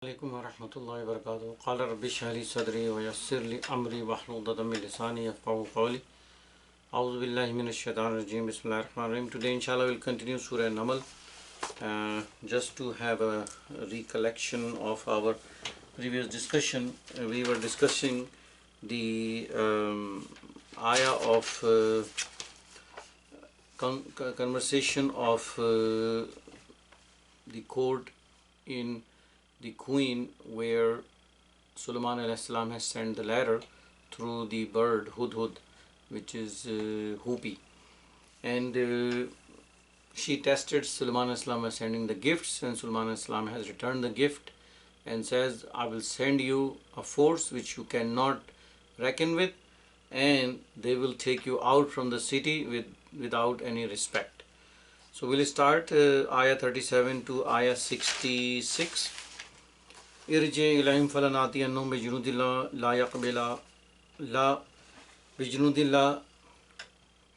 अलैकुम वरहमतुल्लाहि वबरकातुहू क़ाला रब्बि इश्रह ली सदरी व यस्सिर ली अमरी वहलुल उक़दतम मिन लिसानी यफ़क़हू क़ौली अऊज़ु बिल्लाहि मिनश शैतानिर रजीम बिस्मिल्लाहिर रहमानिर रहीम. Today inshallah we'll continue Surah Naml, just to have a recollection of our previous discussion. We were discussing the ayah of conversation of the court in the queen, where Sulaiman alayhi salam has sent the letter through the bird Hudhud, which is Hoopy, and she tested Sulaiman alayhi salam by sending the gifts, and Sulaiman alayhi salam has returned the gift and says, I will send you a force which you cannot reckon with, and they will take you out from the city without any respect. So we'll start ayah 37 to ayah 66. इरजे इलहिम फलनातियन्नुम बिजुनुदिल्ला ला यक़बिला ला बिजुनुदिल्ला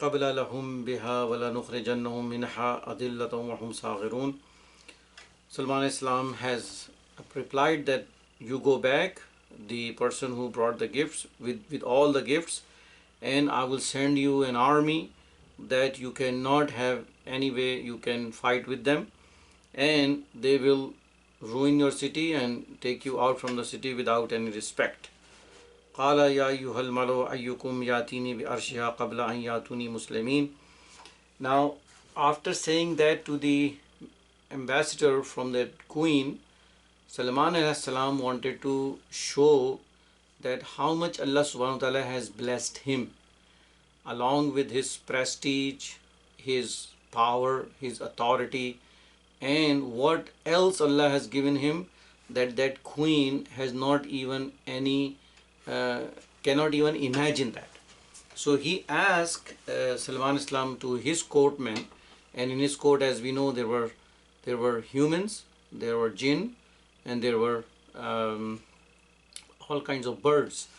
क़बला लहुम बिहा वला नुख़रिजन्नहुम मिनहा अदिल्लतम व हुम साग़िरून. Sulaiman Islam has replied that you go back, the person who brought the gifts, with all the gifts, and I will send you an army that you cannot have any way you can fight with them, and they will ruin your city and take you out from the city without any respect. قال يا أيها الملأ أيكم يأتيني بأرشها قبل أن يأتوني مسلمين. Now, after saying that to the ambassador from the queen, Sulaiman alayhi salam wanted to show that how much Allah subhanahu wa ta'ala has blessed him, along with his prestige, his power, his authority, and what else Allah has given him, that queen has not even any cannot even imagine that. So he asked Sulaiman Islam to his courtmen, and in his court, as we know, there were humans, there were jinn, and there were all kinds of birds.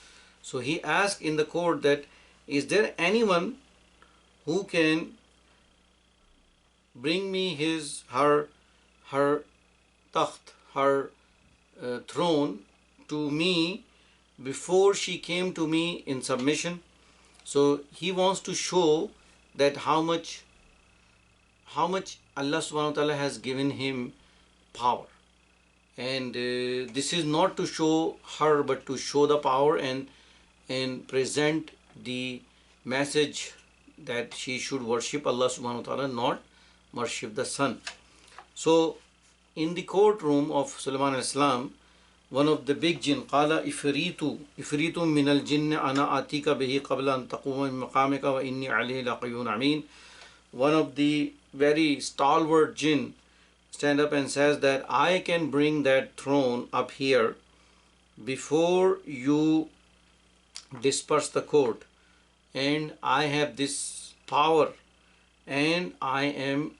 So he asked in the court that, is there anyone who can bring me her takht, her throne to me before she came to me in submission? So he wants to show that how much Allah subhanahu wa ta'ala has given him power, and this is not to show her but to show the power and present the message that she should worship Allah subhanahu wa ta'ala, not worship the sun. So in the courtroom of Sulaiman al-Islam, one of the big jinn, قال إفريت من الجن أنا آتيك به قبل أن تقوم من مقامك وإني عليه لقوي أمين. One of the very stalwart jinn stand up and says that I can bring that throne up here before you disperse the court, and I have this power, and I am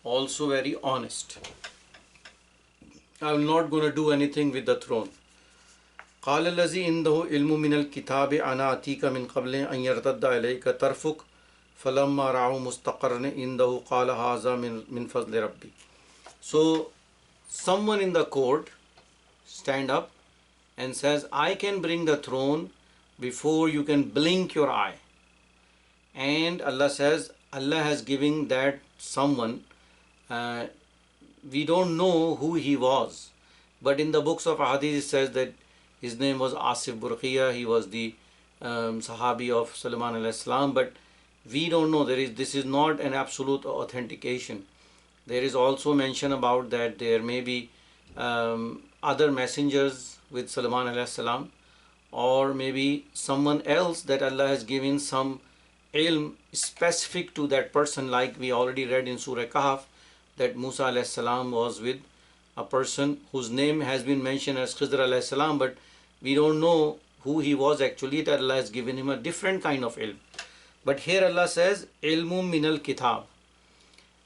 also very honest. I'm not going to do anything with the throne. قال الذي عنده علم من الكتاب أنا آتيك من قبل أن يرتد إليك طرفك فلما رأوا مستقرا عنده قال هذا من فضل ربي. So someone in the court stand up and says, I can bring the throne before you can blink your eye. And Allah says, Allah has given that someone, we don't know who he was, but in the books of Hadith it says that his name was Asif Burqiya. He was the Sahabi of Sulaiman alayhi salam, but we don't know. This is not an absolute authentication. There is also mention about that there may be other messengers with Sulaiman alayhi salam, or maybe someone else that Allah has given some ilm specific to that person, like we already read in Surah Kahf that Musa alayhi salam was with a person whose name has been mentioned as Khidr alayhi salam, but we don't know who he was actually, that Allah has given him a different kind of ilm. But here Allah says, ilmum minal kitab.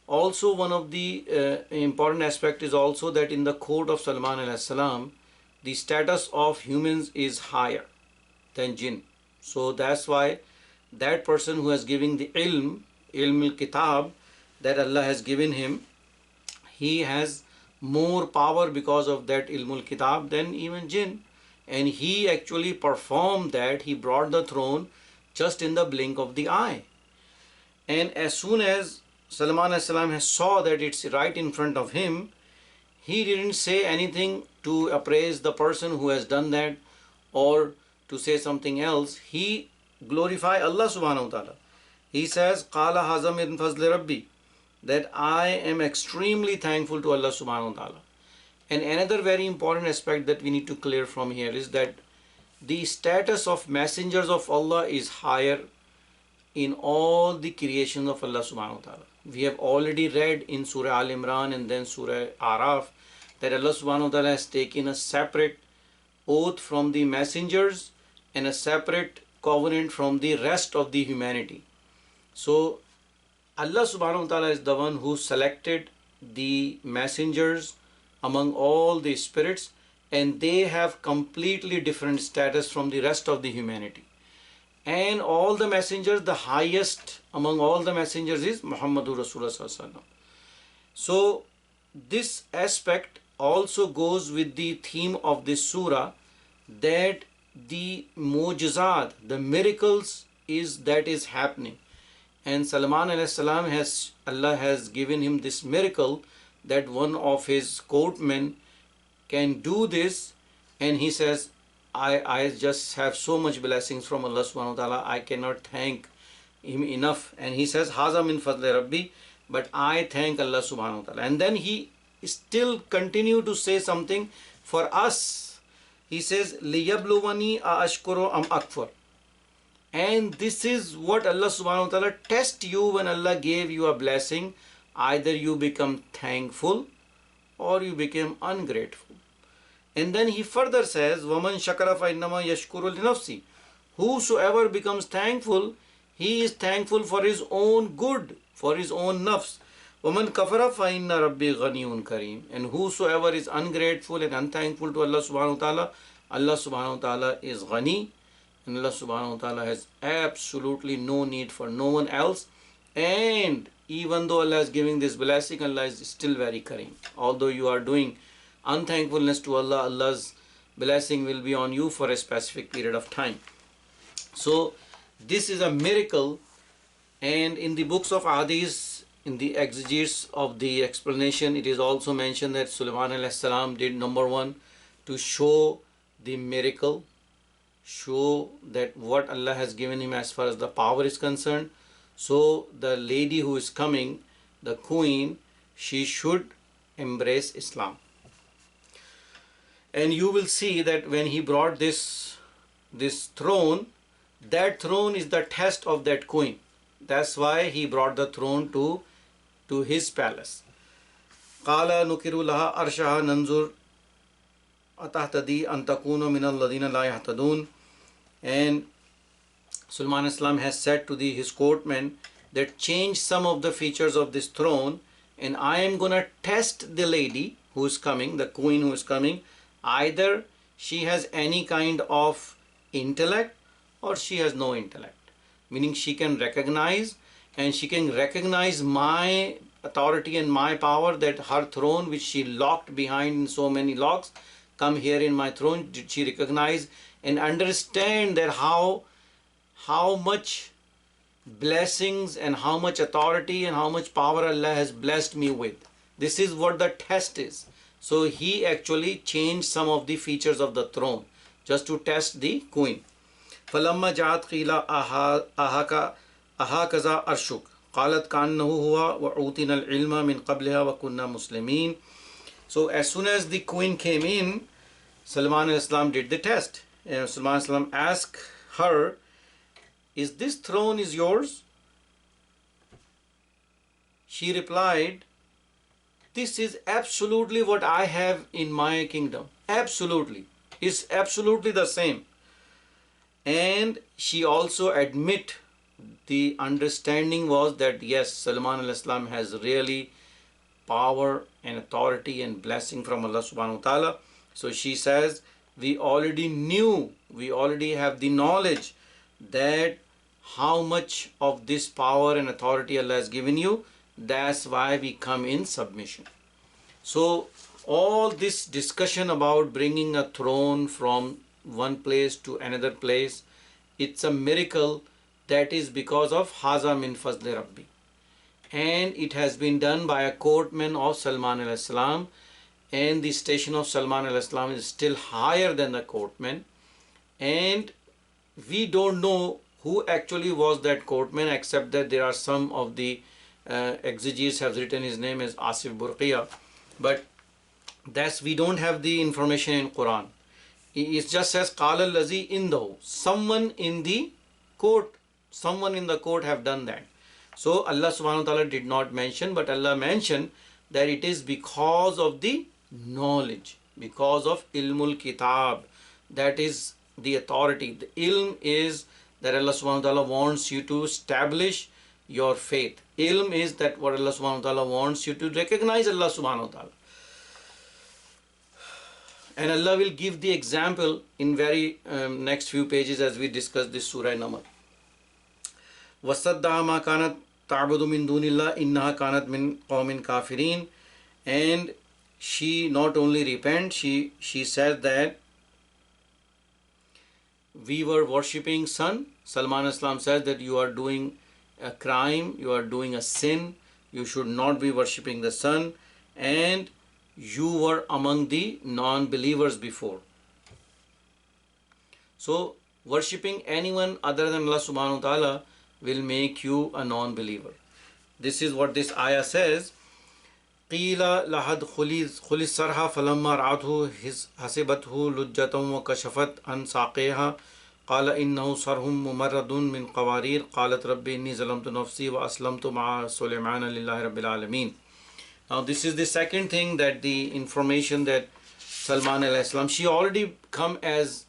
Also, one of the important aspect is also that in the court of Sulaiman alayhi salam, the status of humans is higher than jinn. So that's why that person who has given the ilm al-kitab that Allah has given him, he has more power because of that ilmul kitab than even jinn. And he actually performed that. He brought the throne just in the blink of the eye. And as soon as Sulaiman as-salam has saw that it's right in front of him, he didn't say anything to appraise the person who has done that or to say something else. He glorified Allah subhanahu wa ta'ala. He says, Qala hazam min fazli rabbi, that I am extremely thankful to Allah subhanahu wa ta'ala. And another very important aspect that we need to clear from here is that the status of messengers of Allah is higher in all the creations of Allah subhanahu wa ta'ala. We have already read in Surah Al Imran and then Surah Araf that Allah subhanahu wa ta'ala has taken a separate oath from the messengers and a separate covenant from the rest of the humanity. So Allah subhanahu wa ta'ala is the one who selected the messengers among all the spirits, and they have completely different status from the rest of the humanity. And all the messengers, the highest among all the messengers is Muhammadur Rasulullah sallallahu alaihi wasallam. So this aspect also goes with the theme of this surah, that the mujizat, the miracles is happening. And Sulaiman alayhi salam Allah has given him this miracle that one of his courtmen can do this, and he says, I just have so much blessings from Allah subhanahu wa ta'ala, I cannot thank him enough. And he says, Haza min fadli rabbi, but I thank Allah subhanahu wa ta'ala. And then he still continue to say something for us. He says, liyabluwani a ashkuru am akfar. And this is what Allah subhanahu wa ta'ala test you when Allah gave you a blessing. Either you become thankful or you become ungrateful. And then he further says, وَمَنْ شَكَرَ فَإِنَّمَا يَشْكُرُ لِنَفْسِهِ. Whosoever becomes thankful, he is thankful for his own good, for his own nafs. وَمَنْ كَفَرَ فَإِنَّ رَبِّي غَنِيٌّ كَرِيمٌ. And whosoever is ungrateful and unthankful to Allah subhanahu wa ta'ala, Allah subhanahu wa ta'ala is ghani, and Allah subhanahu wa ta'ala has absolutely no need for no one else. And even though Allah is giving this blessing, Allah is still very kareem. Although you are doing unthankfulness to Allah, Allah's blessing will be on you for a specific period of time. So this is a miracle. And in the books of Hadith, in the exegesis of the explanation, it is also mentioned that Sulaiman alayhi salam did, number one, to show the miracle, show that what Allah has given him as far as the power is concerned. So the lady who is coming, the queen, she should embrace Islam. And you will see that when he brought this throne, that throne is the test of that queen. That's why he brought the throne to his palace. قَالَ نُكِرُ لَهَا أَرْشَهَا نَنْظُرْ أَتَهْتَدِي أَن تَكُونَ مِنَ الَّذِينَ لَا يَهْتَدُونَ. And Sulaiman Islam has said to his courtmen that change some of the features of this throne, and I am going to test the lady who is coming, the queen who is coming. Either she has any kind of intellect or she has no intellect. Meaning she can recognize, and she can recognize my authority and my power, that her throne which she locked behind in so many locks, come here in my throne. Did she recognize and understand that how much blessings and how much authority and how much power Allah has blessed me with. This is what the test is. So he actually changed some of the features of the throne just to test the queen. فَلَمَّا جَاءَتْ قِيلَ أَهَكَذَا أَرْشُكَ قَالَتْ كَأَنَّهُ هُوَ وَأُوتِينَا الْعِلْمَ مِنْ قَبْلِهَا وَكُنَّا مُسْلِمِينَ. So as soon as the queen came in, Sulaiman al-Islam did the test. And Sulaiman al-Islam asked her, is this throne is yours? She replied, this is absolutely what I have in my kingdom. Absolutely. It's absolutely the same. And she also admit the understanding was that yes, Sulaiman al-Islam has really power and authority and blessing from Allah subhanahu wa ta'ala. So she says, we already knew, we already have the knowledge that how much of this power and authority Allah has given you. That's why we come in submission. So all this discussion about bringing a throne from one place to another place, it's a miracle that is because of Haza min Fazli Rabbi. And it has been done by a courtman of Salman al-Islam, and the station of Salman al-Islam is still higher than the courtman, and we don't know who actually was that courtman, except that there are some of the exegetes have written his name as Asif Burqiya, but that's, we don't have the information in Quran. It just says Qala allazi indahu, someone in the court, someone in the court have done that. So Allah subhanahu wa ta'ala did not mention, but Allah mentioned that it is because of the knowledge, because of ilmul kitab, that is the authority. The ilm is that Allah subhanahu wa ta'ala wants you to establish your faith. Ilm is that what Allah subhanahu wa ta'ala wants you to recognize Allah subhanahu wa ta'ala. And Allah will give the example in very next few pages as we discuss this surah Naml. وَصَدَّعَ مَا كَانَتْ تَعْبُدُ مِن دُونِ اللَّهِ إِنَّهَا كَانَتْ مِن قَوْمٍ كَافِرِينَ. And she not only repent, she said that we were worshipping sun. Salman Islam says that you are doing a crime, you are doing a sin, you should not be worshipping the sun, and you were among the non-believers before. So worshipping anyone other than Allah subhanahu wa ta'ala will make you a non-believer. This is what this ayah says. قِيلَ لَهَدْ خُلِي السَّرْحَ فَلَمَّا رَعَتْهُ حَسِبَتْهُ لُجَّةً وَكَشَفَتْ عَنْ سَاقِيهَا قَالَ إِنَّهُ صَرْحٌ مُمَرَّدٌ مِنْ قَوَارِيرَ قَالَتْ رَبِّ إِنِّي ظَلَمْتُ نَفْسِي وَأَسْلَمْتُ مَعَ سُلَيْمَانَ لِلَّهِ رَبِّ الْعَالَمِينَ. Now this is the second thing, that the information that Salman al-Islam, she already come as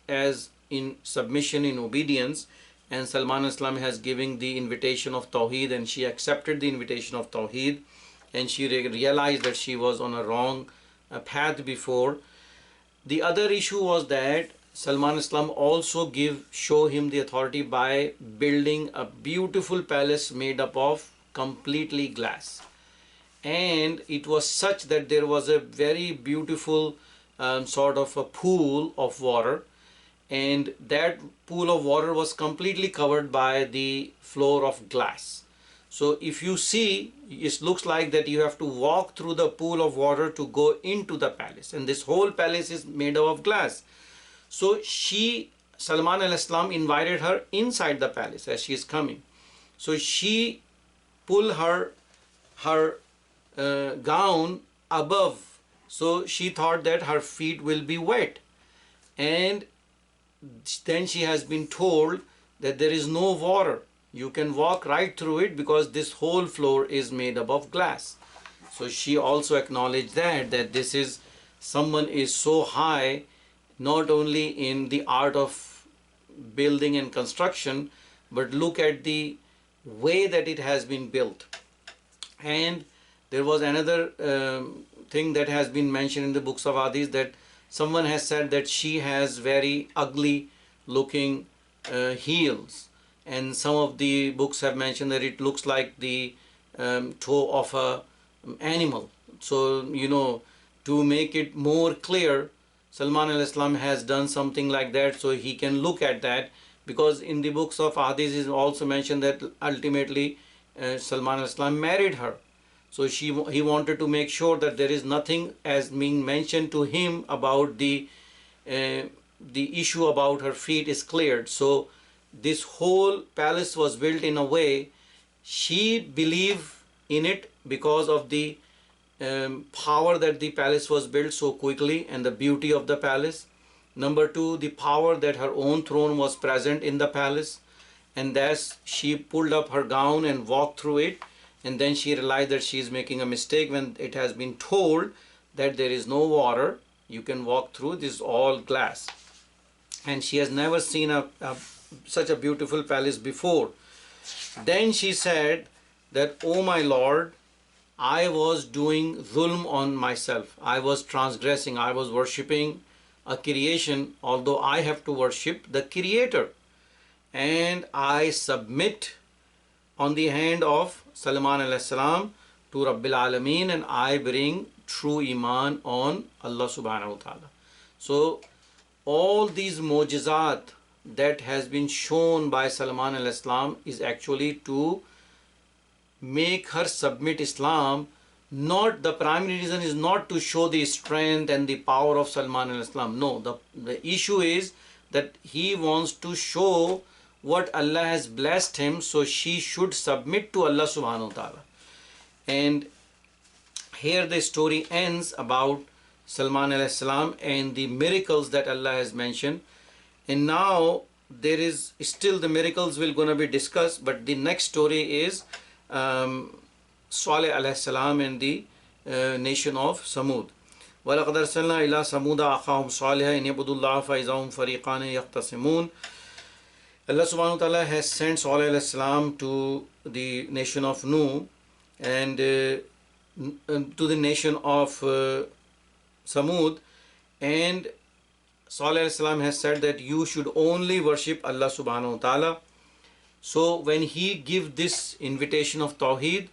in submission, in obedience, and Salman al-Islam has given the invitation of Tawheed, and she accepted the invitation of Tawheed, and she realized that she was on a wrong path before. The other issue was that Salman al-Islam also show him the authority by building a beautiful palace made up of completely glass. And it was such that there was a very beautiful sort of a pool of water, and that pool of water was completely covered by the floor of glass. So if you see, it looks like that you have to walk through the pool of water to go into the palace, and this whole palace is made up of glass. So Salman al-Islam invited her inside the palace as she is coming. So she pulled her gown above, so she thought that her feet will be wet, and then she has been told that there is no water, you can walk right through it because this whole floor is made up of glass. So she also acknowledged that this is, someone is so high, not only in the art of building and construction, but look at the way that it has been built. And there was another thing that has been mentioned in the books of Hadith, that someone has said that she has very ugly looking heels, and some of the books have mentioned that it looks like the toe of a animal. So to make it more clear, Salman al-Islam has done something like that so he can look at that, because in the books of Hadith is also mentioned that ultimately Salman al-Islam married her. So he wanted to make sure that there is nothing as being mentioned to him about the issue about her feet is cleared. So this whole palace was built in a way, she believed in it because of the power that the palace was built so quickly and the beauty of the palace. Number two, the power that her own throne was present in the palace, and thus she pulled up her gown and walked through it. And then she realized that she is making a mistake when it has been told that there is no water, you can walk through, this is all glass. And she has never seen such a beautiful palace before. Then she said that, oh my Lord, I was doing zulm on myself. I was transgressing, I was worshipping a creation, although I have to worship the Creator. And I submit on the hand of Salman al-Islam to Rabbil Alameen, and I bring true iman on Allah subhanahu wa ta'ala. So all these mujizat that has been shown by Salman al-Islam is actually to make her submit Islam. Not the primary reason is not to show the strength and the power of Salman al-Islam. No, the issue is that he wants to show what Allah has blessed him, so she should submit to Allah subhanahu wa ta'ala. And here the story ends about Salman al-Islam and the miracles that Allah has mentioned. And now there is still the miracles will gonna be discussed, but the next story is Saleh alayhi salam and the nation of Samud. وَلَقَدْ أَرْسَلْنَا إِلَى سَمُودَ أَخَاهُمْ صَالِحًا أَنْ يَعْبُدُوا اللَّهَ فَإِذَا هُمْ فَرِيقَانِ يَخْتَصِمُونَ. Allah subhanahu wa ta'ala has sent Saleh alayhi salam to the nation of Nuh and to the nation of Samud, and Saleh alayhi salam has said that you should only worship Allah subhanahu wa ta'ala. So when he give this invitation of Tawheed,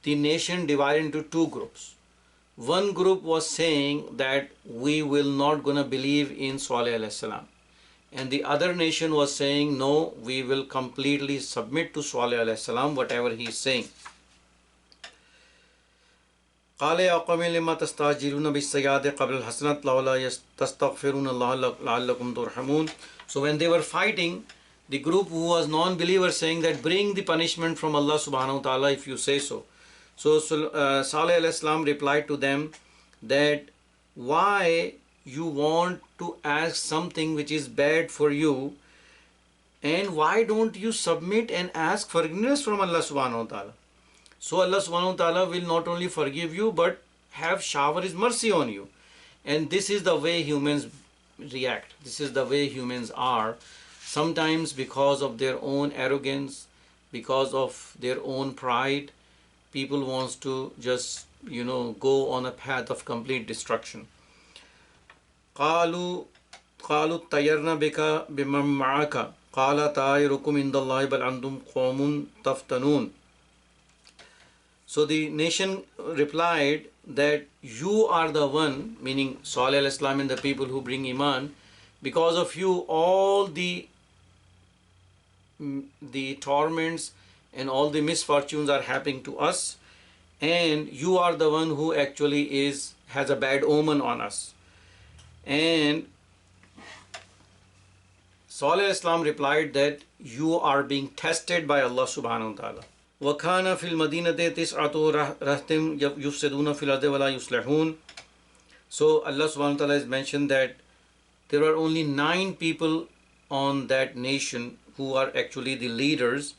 the nation divided into two groups. One group was saying that we will not gonna believe in Saleh alayhi salam, and the other nation was saying no, we will completely submit to Saleh alayhi salam, whatever he is saying. قال يا قوم لما تستعجلون بالسيئات قبل الحسنات لولا تستغفرون الله لعلكم ترحمون. So when they were fighting, the group who was non-believer saying that bring the punishment from Allah subhanahu wa ta'ala if you say so. So Saleh alayhi salam replied to them that why you want to ask something which is bad for you, and why don't you submit and ask forgiveness from Allah subhanahu wa ta'ala? So Allah subhanahu wa ta'ala will not only forgive you but have shower His mercy on you. And this is the way humans react. This is the way humans are. Sometimes because of their own arrogance, because of their own pride, people wants to just, go on a path of complete destruction. قالوا طيرنا بك بمن معك قال طائركم عند الله بل أنتم قوم تفتنون. So the nation replied that you are the one, meaning Saleh alayhi salam and the people who bring Iman, because of you all the torments and all the misfortunes are happening to us, and you are the one who actually has a bad omen on us. And Saleh alayhi salam replied that you are being tested by Allah subhanahu wa ta'ala. وَكَانَ فِي الْمَدِينَةِ تِسْعَةُ رَهْطٍ يُفْسِدُونَ فِي الْأَرْضِ وَلَا يُصْلِحُونَ. So Allah subhanahu wa ta'ala has mentioned that there are only 9 people on that nation who are actually the leaders.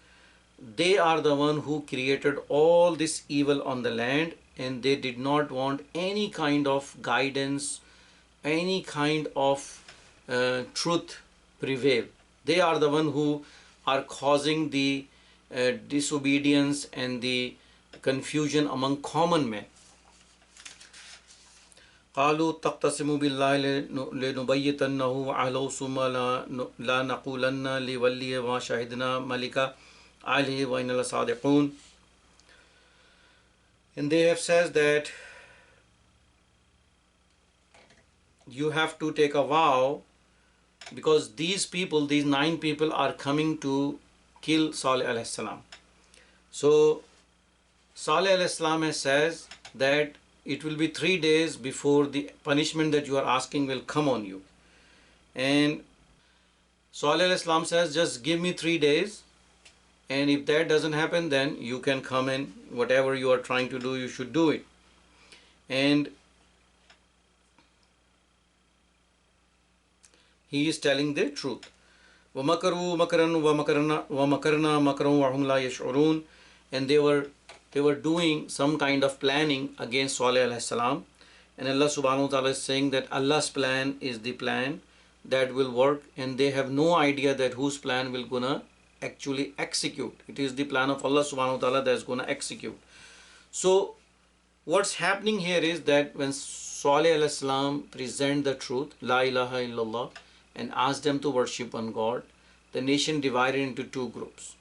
They are the one who created all this evil on the land, and they did not want any kind of guidance, any kind of truth prevail. They are the one who are causing the disobedience and the confusion among common men. قالوا تقتسموا بالله لنبيتنه وأهله ثم لا نقولن لولي ما شهدنا ملك عليه وإنا لصادقون. And they have said that you have to take a vow, because these 9 people are coming to kill Saleh alayhi salam. So Saleh alayhi salam says that it will be 3 days before the punishment that you are asking will come on you. And Saleh alayhi salam says, just give me 3 days, and if that doesn't happen, then you can come and whatever you are trying to do, you should do it. And he is telling the truth. وَمَكَرُوا مَكْرًا وَمَكَرْنَا مَكْرًا وَهُمْ لَا يَشْعُرُونَ. And they were doing some kind of planning against Saleh alayhi salam, and Allah subhanahu wa ta'ala is saying that Allah's plan is the plan that will work, and they have no idea that whose plan will gonna actually execute. It is the plan of Allah subhanahu wa ta'ala that's gonna execute. So what's happening here is that when Saleh alayhi salam present the truth, La ilaha illallah, and asked them to worship one God, the nation divided into 2 groups.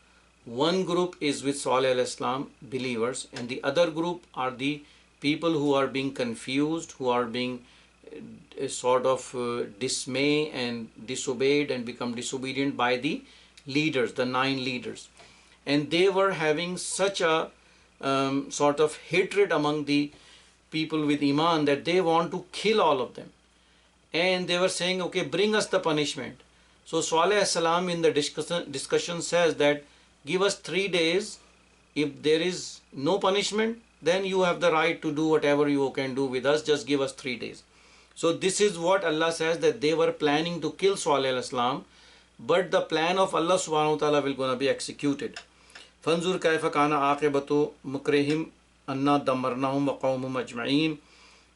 One group is with Saleh alayhi salam, believers, and the other group are the people who are being confused, who are being sort of dismay and disobeyed and become disobedient by the leaders, the 9 leaders. And they were having such a sort of hatred among the people with Iman that they want to kill all of them. And they were saying, okay, bring us the punishment. So Saleh salam in the discussion says that give us 3 days. If there is no punishment, then you have the right to do whatever you can do with us. Just give us 3 days. So this is what Allah says, that they were planning to kill Saleh salam, but the plan of Allah subhanahu wa ta'ala will gonna be executed. فَانْظُرْ كَيْفَ كَانَ عَاقِبَةُ مُكْرِهِمْ أَنَّا دَمَّرْنَاهُمْ وَقَوْمُهُمْ أَجْمَعِينَ.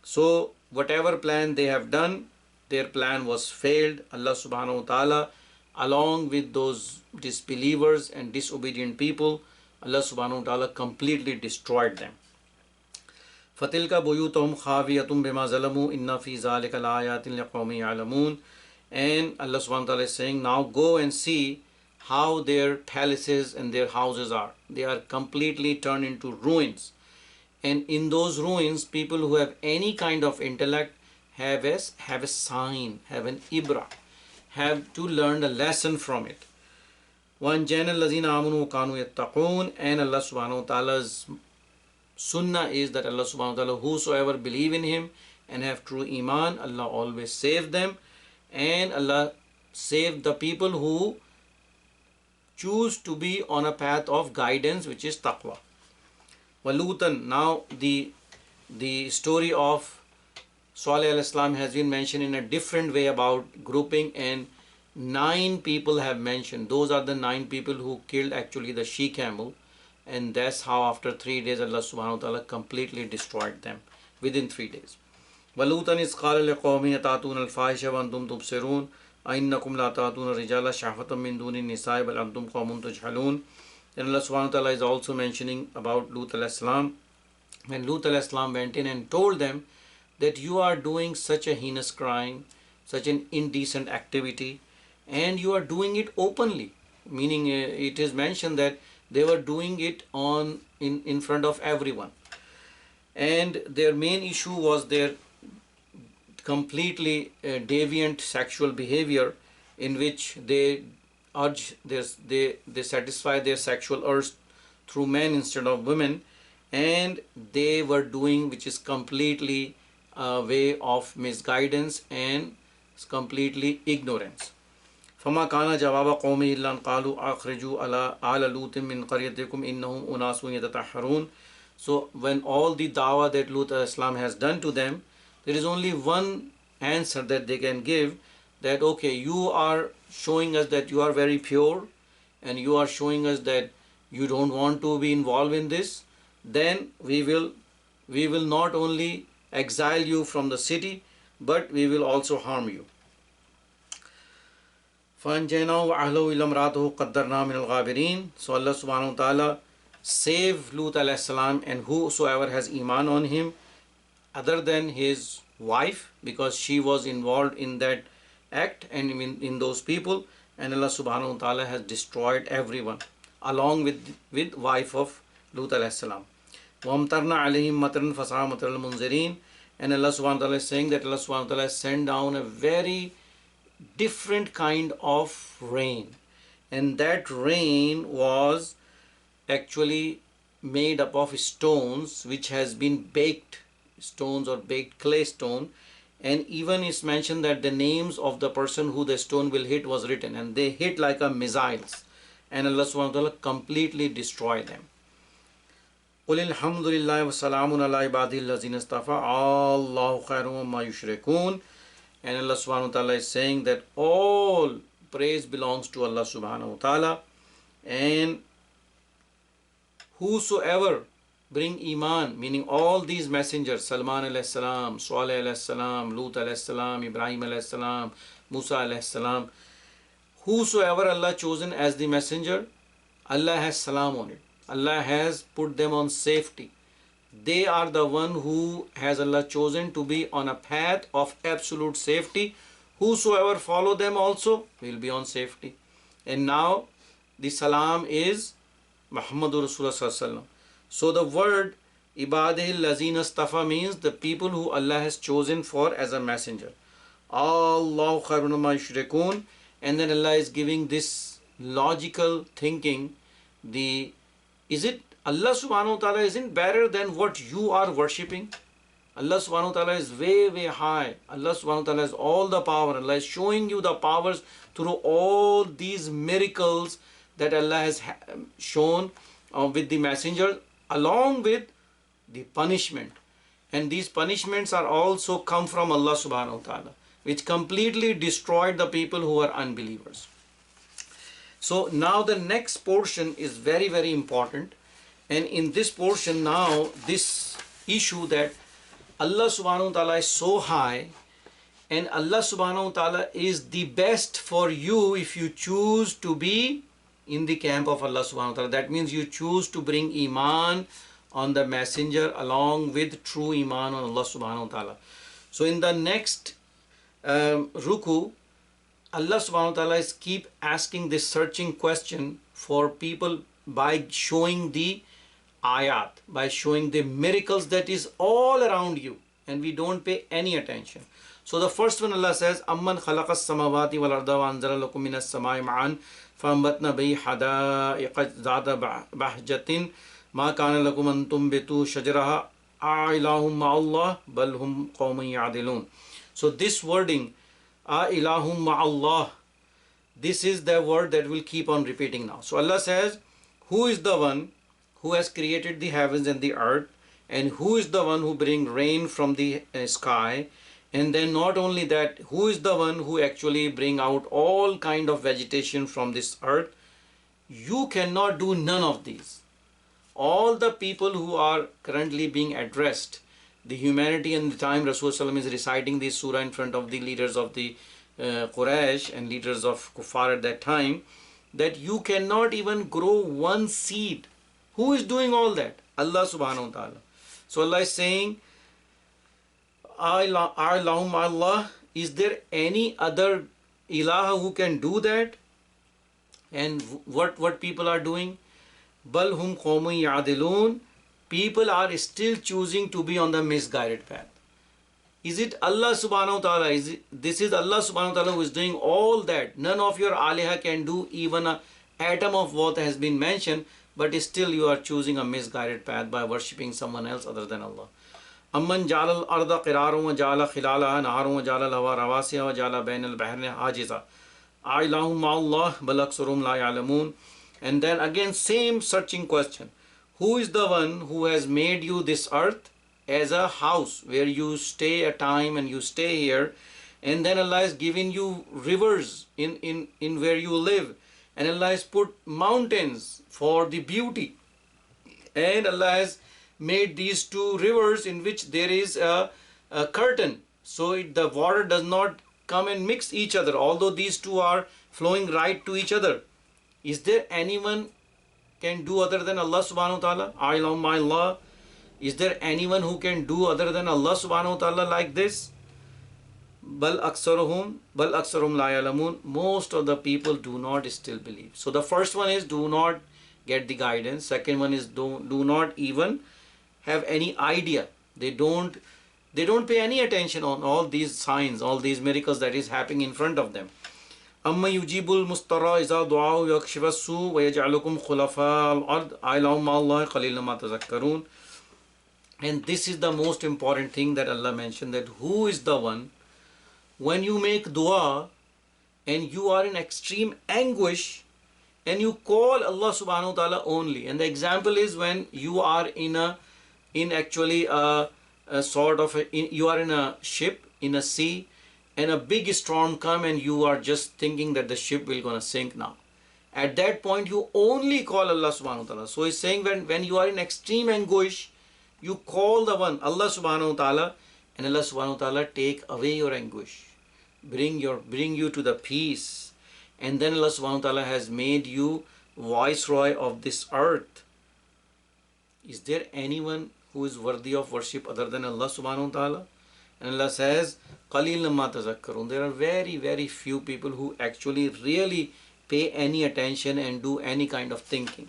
So whatever plan they have done, their plan was failed. Allah subhanahu wa ta'ala, along with those disbelievers and disobedient people, Allah subhanahu wa ta'ala completely destroyed them. فَتِلْكَ بُيُوتُهُمْ خَاوِيَةٌ بِمَا ظَلَمُوا إِنَّ فِي ذَلِكَ لَآيَاتٍ لِقَوْمٍ يَعْلَمُونَ. And Allah subhanahu wa ta'ala is saying, now go and see how their palaces and their houses are. They are completely turned into ruins. And in those ruins, people who have any kind of intellect have a sign, have an ibra, have to learn a lesson from it. وَأَنْجَيْنَا الَّذِينَ آمَنُوا وَكَانُوا يَتَّقُونَ. And Allah subhanahu wa ta'ala's sunnah is that Allah subhanahu wa ta'ala, whosoever believe in Him and have true iman, Allah always save them. And Allah saved the people who choose to be on a path of guidance, which is taqwa. Walutan. Now the story of Saleh al-Islam has been mentioned in a different way about grouping, and 9 people have mentioned. Those are the 9 people who killed actually the she camel, and that's how after 3 days Allah subhanahu wa ta'ala completely destroyed them within 3 days. وَلُوطًا إِذْ قَالَ لِقَوْمِهِ أَتَأْتُونَ الْفَاحِشَةَ وَأَنْتُمْ تُبْصِرُونَ أَإِنَّكُمْ لَا تَأْتُونَ الرِّجَالَ شَهْوَةً مِّن دُونِ النِّسَاءِ بَلْ أَنْتُمْ قَوْمٌ تَجْهَلُونَ. And Allah subhanahu wa ta'ala is also mentioning about Lut al-Islam. When Lut al-Islam went in and told them that you are doing such a heinous crime, such an indecent activity, and you are doing it openly, meaning it is mentioned that they were doing it in front of everyone. And their main issue was their completely deviant sexual behavior, in which they satisfy their sexual urge through men instead of women, and they were doing which is completely a way of misguidance and completely ignorance. فما كان جواب قومه إلا أن قالوا أخرجوا آل لوط من قريتكم إنهم أناس يتطهرون. So when all the dawah that Lut al-Islam has done to them, there is only one answer that they can give, that okay, you are showing us that you are very pure, and you are showing us that you don't want to be involved in this, then we will not only exile you from the city, but we will also harm you. فَأَنْجَيْنَاهُ وَأَهْلَهُ إِلَّا امْرَأَتَهُ قَدَّرْنَاهَا مِنَ الْغَابِرِينَ. So Allah subhanahu wa ta'ala save Lut alayhi salam and whosoever has iman on him, other than his wife, because she was involved in that act and in those people, and Allah subhanahu wa ta'ala has destroyed everyone along with wife of Lut alayhi salam. وَأَمْطَرْنَا عَلَيْهِمْ مَطَرًا فَسَاءَ مَطَرُ الْمُنذِرِينَ. And Allah subhanahu wa ta'ala is saying that Allah subhanahu wa ta'ala sent down a very different kind of rain, and that rain was actually made up of stones which has been baked stones or baked clay stone, and even it's mentioned that the names of the person who the stone will hit was written, and they hit like a missiles, and Allah subhanahu wa ta'ala completely destroyed them. قُلِ الْحَمْدُ لِلَّهِ وَسَلَامٌ عَلَى عِبَادِهِ الَّذِينَ اصْطَفَى اللَّهُ خَيْرٌ مِّمَّا يُشْرِكُونَ. And Allah subhanahu wa ta'ala is saying that all praise belongs to Allah subhanahu wa ta'ala, and whosoever bring iman, meaning all these messengers, Salman alayhi salam, Saleh alayhi salam, Lut alayhi salam, Ibrahim alayhi salam, Musa alayhi salam, whosoever Allah chosen as the messenger, Allah has salam on it. Allah has put them on safety. They are the one who has Allah chosen to be on a path of absolute safety. Whosoever follow them also will be on safety. And now the salam is Muhammadur Rasulullah sallallahu alaihi wasallam. So the word Ibadihi lazina istafa means the people who Allah has chosen for as a messenger. Allahu khairun ma yushrikun. And then Allah is giving this logical thinking. The Is it Allah subhanahu wa ta'ala isn't better than what you are worshipping? Allah subhanahu wa ta'ala is way, way high. Allah subhanahu wa ta'ala has all the power. Allah is showing you the powers through all these miracles that Allah has shown with the messenger, along with the punishment. And these punishments are also come from Allah subhanahu wa ta'ala, which completely destroyed the people who are unbelievers. So now the next portion is very, very important. And in this portion now, this issue that Allah subhanahu wa ta'ala is so high, and Allah subhanahu wa ta'ala is the best for you if you choose to be in the camp of Allah subhanahu wa ta'ala. That means you choose to bring iman on the messenger along with true iman on Allah subhanahu wa ta'ala. So in the next ruku, Allah subhanahu wa ta'ala is keep asking this searching question for people by showing the ayat, by showing the miracles that is all around you, and we don't pay any attention. So the first one, Allah says, Amman khalaqas samawati wal arda wa anzala lakum minas samai ma'an فَأَنبَتْنَا بِهِ حَدَائِقَ ذَاتَ بَهْجَةٍ مَا كَانَ لَكُمْ أَن تُنبِتُوا شَجَرَهَا أَإِلَٰهٌ مَّعَ اللَّهِ بَلْ هُمْ قَوْمٌ يَعْدِلُونَ. So this wording, أَإِلَٰهٌ مَّعَ اللَّهِ, this is the word that will keep on repeating now. So Allah says, who is the one who has created the heavens and the earth, and who is the one who brings rain from the sky? And then not only that, who is the one who actually bring out all kind of vegetation from this earth? You cannot do none of these. All the people who are currently being addressed, the humanity in the time Rasulullah is reciting this surah in front of the leaders of the Quraysh and leaders of Kuffar at that time, that you cannot even grow one seed. Who is doing all that? Allah subhanahu wa ta'ala. So Allah is saying, Allah, is there any other ilah who can do that? And what people are doing? Bal hum qawmun ya'dilun. People are still choosing to be on the misguided path. Is it Allah subhanahu wa ta'ala? This is Allah subhanahu wa ta'ala who is doing all that. None of your aliha can do even an atom of what has been mentioned, but still you are choosing a misguided path by worshipping someone else other than Allah. Amman ja'ala al-arda qiraran wa ja'ala khilalaha naharan wa ja'ala laha rawasiya wa ja'ala bayna al-bahrayni hajiza a'ilahum ma'allah bal aktharuhum la ya'lamun. And then again same searching question. Who is the one who has made you this earth as a house where you stay a time and you stay here, and then Allah has given you rivers in where you live, and Allah has put mountains for the beauty, and Allah has made these two rivers in which there is a curtain, so the water does not come and mix each other, although these two are flowing right to each other. Is there anyone can do other than Allah subhanahu wa ta'ala? Allah. Is there anyone who can do other than Allah subhanahu wa ta'ala like this? Bal aksaruhum la ya'lamun. Most of the people do not still believe. So the first one is do not get the guidance. Second one is do not even have any idea. They don't pay any attention on all these signs, all these miracles that is happening in front of them. Amma yujibul mustara iza du'ahu yakshifassu wa yaj'alukum khulafa al-ard a'ilahum ma'allahi qalilan ma tazakkarun. And this is the most important thing that Allah mentioned, that who is the one when you make dua and you are in extreme anguish and you call Allah subhanahu wa ta'ala only. And the example is when you are you are in a ship in a sea, and a big storm come and you are just thinking that the ship will gonna sink now. At that point you only call Allah subhanahu wa ta'ala. So he's saying when you are in extreme anguish, you call the one Allah subhanahu wa ta'ala, and Allah subhanahu wa ta'ala take away your anguish, bring you to the peace. And then Allah subhanahu wa ta'ala has made you viceroy of this earth. Is there anyone who is worthy of worship other than Allah subhanahu wa ta'ala? And Allah says, قَلِيلًا مَا تَذَكَّرُونَ. There are very, very few people who actually really pay any attention and do any kind of thinking.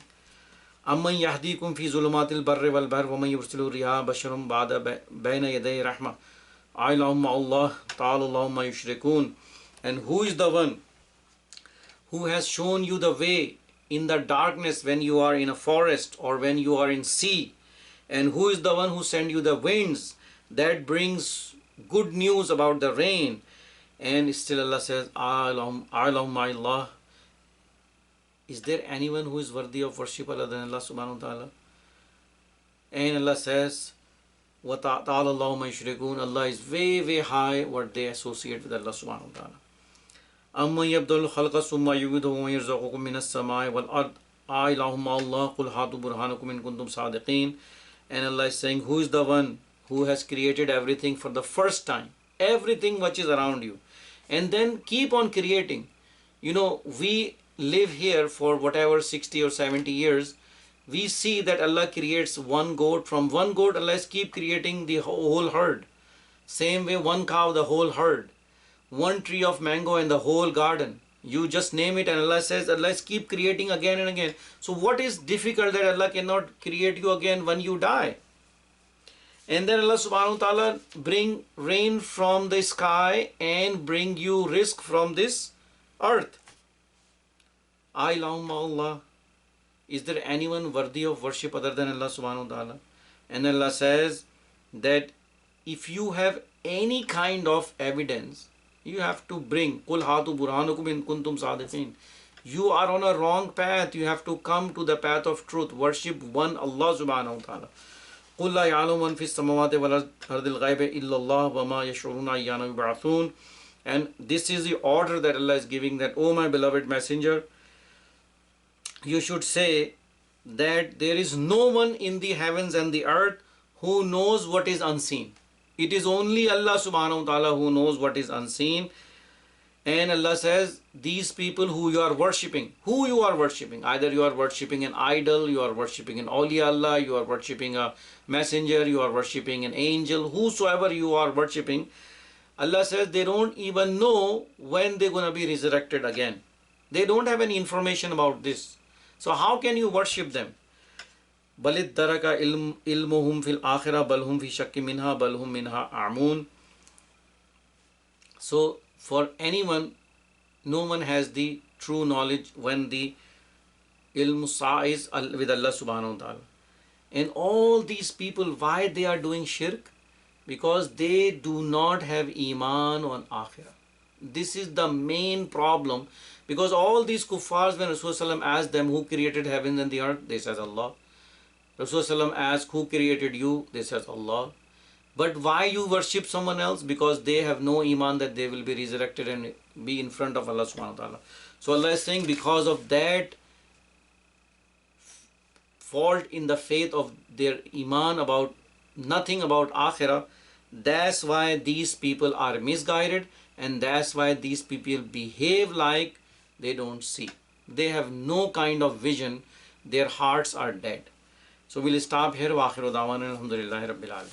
Amman यहदीकुम फी ज़ुलुमातिल बर्रि वल बहर वमन युरसिलु रियाह बशरुम बाद ban यदै रहमा आइलाहुम्मा अल्लाह ताला मा युशरिकून. And who is the one who has shown you the way in the darkness when you are in a forest or when you are in sea? And who is the one who sent you the winds that brings good news about the rain? And still Allah says, Alam Allah. Is there anyone who is worthy of worship other than Allah subhanahu wa ta'ala? And Allah says, وَتَعَالَ اللَّهُ مَا يُشْرِكُونَ. Allah is way, way high what they associate with Allah subhanahu wa ta'ala. أَمَّنْ يَبْدَأُ الْخَلْقَ ثُمَّ يُعِيدُهُ وَمَن يَرْزُقُكُم مِّنَ السَّمَاءِ وَالْأَرْضِ أَإِلَٰهٌ مَّعَ اللَّهِ قُلْ هَاتُوا بُرْهَانَكُمْ إِن كُنتُمْ صَادِقِينَ. And Allah is saying, who is the one who has created everything for the first time? Everything which is around you. And then keep on creating. You know, we live here for whatever 60 or 70 years. We see that Allah creates one goat. From one goat, Allah is keep creating the whole herd. Same way, one cow, the whole herd. One tree of mango and the whole garden. You just name it and Allah says, Allah is keep creating again and again. So what is difficult that Allah cannot create you again when you die? And then Allah subhanahu wa ta'ala bring rain from the sky and bring you risk from this earth. Allah. Is there anyone worthy of worship other than Allah subhanahu wa ta'ala? And Allah says that if you have any kind of evidence, you have to bring. Qul hatu burhanukum in kuntum sadiqin. You are on a wrong path. You have to come to the path of truth. Worship one Allah subhanahu wa ta'ala. قُلْ لَا يَعْلَمُ مَنْ فِي السَّمَاوَاتِ وَالْأَرْضِ الْغَيْبَ إِلَّا اللَّهُ وَمَا يَشْعُرُونَ أَيَّانَ يُبْعَثُونَ. And this is the order that Allah is giving, that, O my beloved messenger, you should say that there is no one in the heavens and the earth who knows what is unseen. It is only Allah subhanahu wa ta'ala who knows what is unseen. And Allah says, these people who you are worshipping, either you are worshipping an idol, you are worshipping an awliya Allah, you are worshipping a messenger, you are worshipping an angel, whosoever you are worshipping, Allah says they don't even know when they're going to be resurrected again. They don't have any information about this. So how can you worship them? بَلِ ادَّرَكَ إِلْمُهُمْ فِي الْآخِرَةِ بَلْ هُمْ فِي شَكٍّ مِّنْهَا بَلْ هُمْ مِنْهَا أَعْمُونَ. So for anyone, no one has the true knowledge when the ilm sa is with Allah subhanahu wa ta'ala. And all these people, why they are doing shirk? Because they do not have iman on akhirah. This is the main problem. Because all these kuffars, when Rasulullah asked them who created heaven and the earth, they says Allah. Rasulullah asked who created you, they says Allah. But why you worship someone else? Because they have no iman that they will be resurrected and be in front of Allah subhanahu wa ta'ala. So Allah is saying, because of that fault in the faith of their iman about nothing about akhirah, that's why these people are misguided, and that's why these people behave like they don't see. They have no kind of vision. Their hearts are dead. So we'll stop here. Wa akhiru da'wana alhamdulillahi rabbil alamin.